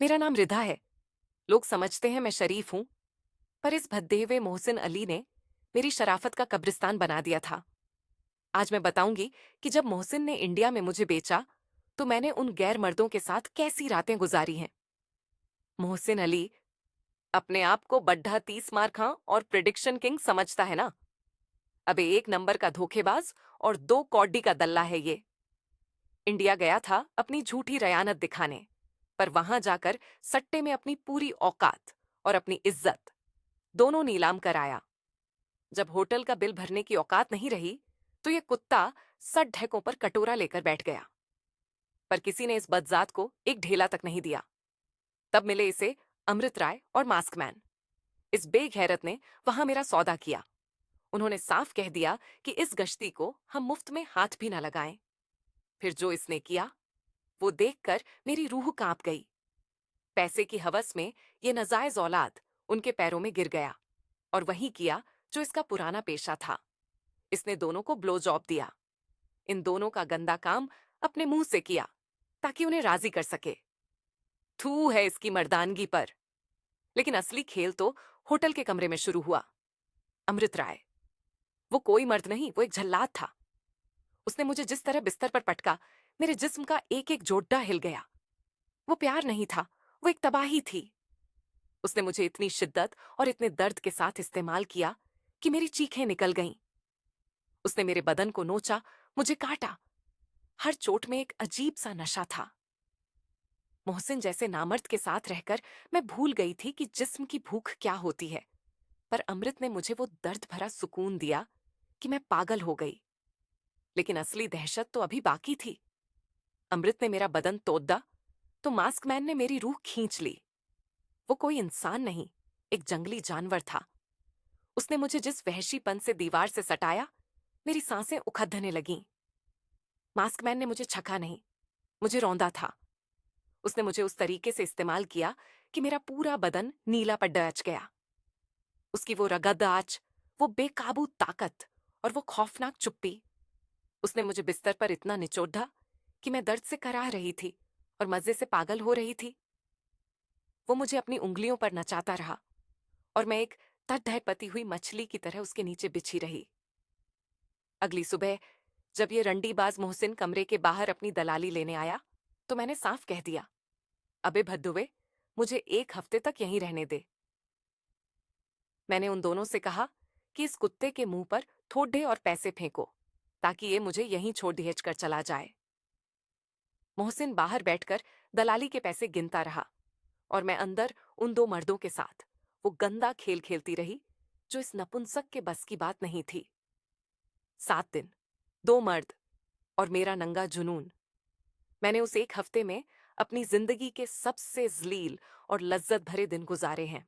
मेरा नाम रिधा है। लोग समझते हैं मैं शरीफ हूं, पर इस भद्दे हुए मोहसिन अली ने मेरी शराफत का कब्रिस्तान बना दिया था। आज मैं बताऊंगी कि जब मोहसिन ने इंडिया में मुझे बेचा, तो मैंने उन गैर मर्दों के साथ कैसी रातें गुजारी हैं। मोहसिन अली अपने आप को बड्ढा 30 मार खां और प्रिडिक्शन किंग समझता है ना। अबे एक नंबर का धोखेबाज और 2 कौडी का दल्ला है ये। इंडिया गया था अपनी झूठी रयानत दिखाने, पर वहां जाकर सट्टे में अपनी पूरी औकात और अपनी इज्जत दोनों नीलाम कर आया। जब होटल का बिल भरने की औकात नहीं रही, तो ये कुत्ता सट ढेकों पर कटोरा लेकर बैठ गया। पर किसी ने इस बदजात को एक ढेला तक नहीं दिया। तब मिले इसे अमृत राय और मास्कमैन। इस बेगैरत ने वहां मेरा सौदा किया। उन्होंने साफ कह दिया कि इस गश्ती को हम मुफ्त में हाथ भी न लगाएं। फिर जो इसने किया, वो देखकर मेरी रूह कांप गई। पैसे की हवस में ये नाजायज औलाद उनके पैरों में गिर गया और वही किया जो इसका पुराना पेशा था। इसने दोनों को ब्लो जॉब दिया। इन दोनों का गंदा काम अपने मुंह से किया ताकि उन्हें राजी कर सके। थू है इसकी मर्दानगी पर। लेकिन असली खेल तो होटल के कमरे में शुरू हुआ। अमृत राय, वो कोई मर्द नहीं, वो एक जल्लाद था। उसने मुझे जिस तरह बिस्तर पर पटका, मेरे जिस्म का एक एक जोड्डा हिल गया। वो प्यार नहीं था, वो एक तबाही थी। उसने मुझे इतनी शिद्दत और इतने दर्द के साथ इस्तेमाल किया कि मेरी चीखें निकल गईं। उसने मेरे बदन को नोचा, मुझे काटा। हर चोट में एक अजीब सा नशा था। मोहसिन जैसे नामर्द के साथ रहकर मैं भूल गई थी कि जिस्म की भूख क्या होती है। पर अमृत ने मुझे वो दर्द भरा सुकून दिया कि मैं पागल हो गई। लेकिन असली दहशत तो अभी बाकी थी। अमृत ने मेरा बदन तोड़ा, तो मास्कमैन ने मेरी रूह खींच ली। वो कोई इंसान नहीं, एक जंगली जानवर था। उसने मुझे जिस वहशीपन से दीवार से सटाया, मेरी सांसें उखड़ने लगीं। मास्कमैन ने मुझे छका नहीं, मुझे रौंदा था। उसने मुझे उस तरीके से इस्तेमाल किया कि मेरा पूरा बदन नीला पड़ डच गया। उसकी वो रगद आंच, वो बेकाबू ताकत और वो खौफनाक चुप्पी। उसने मुझे बिस्तर पर इतना निचोड़ा कि मैं दर्द से कराह रही थी और मजे से पागल हो रही थी। वो मुझे अपनी उंगलियों पर नचाता रहा और मैं एक तट पती हुई मछली की तरह उसके नीचे बिछी रही। अगली सुबह जब ये रंडीबाज मोहसिन कमरे के बाहर अपनी दलाली लेने आया, तो मैंने साफ कह दिया, अबे भद्दुवे, मुझे 1 हफ्ते तक यहीं रहने दे। मैंने उन दोनों से कहा कि इस कुत्ते के मुंह पर ठोडे और पैसे फेंको, ताकि ये मुझे यहीं छोड़ दहेज कर चला जाए। मोहसिन बाहर बैठकर दलाली के पैसे गिनता रहा और मैं अंदर उन 2 मर्दों के साथ वो गंदा खेल खेलती रही जो इस नपुंसक के बस की बात नहीं थी। 7 दिन, 2 मर्द और मेरा नंगा जुनून। मैंने उस 1 हफ्ते में अपनी जिंदगी के सबसे जलील और लज्जत भरे दिन गुजारे हैं।